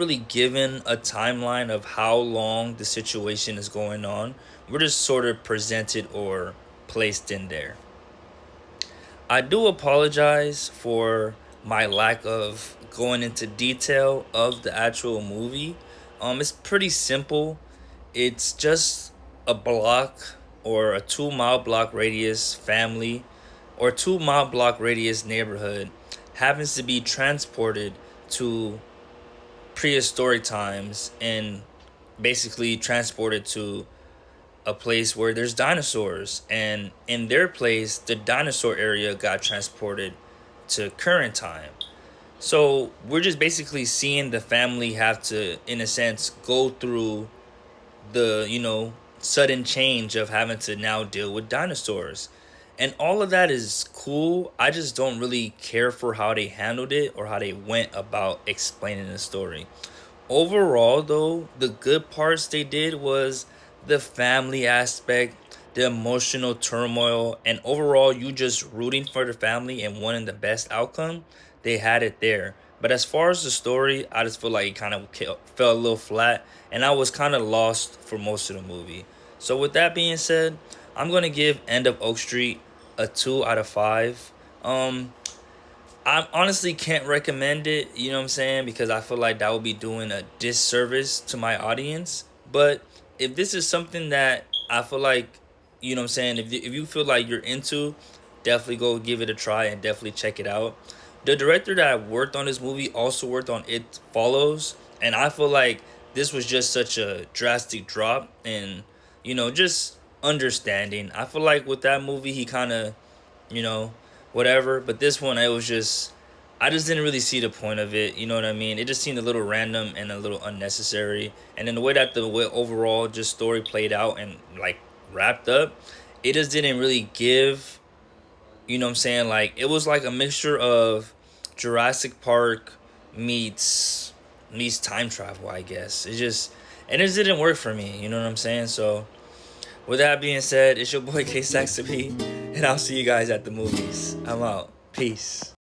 really given a timeline of how long the situation is going on. We're just sort of presented or placed in there. I do apologize for my lack of going into detail of the actual movie. It's pretty simple. It's just a block or a 2 mile block radius family or 2 mile block radius neighborhood happens to be transported to prehistoric times and basically transported to a place where there's dinosaurs, and in their place the dinosaur area got transported to current time. So we're just basically seeing the family have to, in a sense, go through the sudden change of having to now deal with dinosaurs. And all of that is cool. I just don't really care for how they handled it or how they went about explaining the story. Overall, though, the good parts they did was the family aspect, the emotional turmoil, and overall, you just rooting for the family and wanting the best outcome. They had it there. But as far as the story, I just feel like it kind of fell a little flat, and I was kind of lost for most of the movie. So, with that being said, I'm going to give End of Oak Street a 2 out of 5. I honestly can't recommend it, you know what I'm saying? Because I feel like that would be doing a disservice to my audience. But if this is something that I feel like, you know what I'm saying, if you feel like you're into, definitely go give it a try and definitely check it out. The director that worked on this movie also worked on It Follows. And I feel like this was just such a drastic drop in, just understanding. I feel like with that movie, he kind of you know, whatever. But this one, I just didn't really see the point of it. You know what I mean? It just seemed a little random and a little unnecessary. And then the way that the way overall just story played out and like wrapped up, it just didn't really give. You know what I'm saying? Like it was like a mixture of Jurassic Park meets time travel. I guess it just didn't work for me. You know what I'm saying? So with that being said, it's your boy KSTAKS, and I'll see you guys at the movies. I'm out. Peace.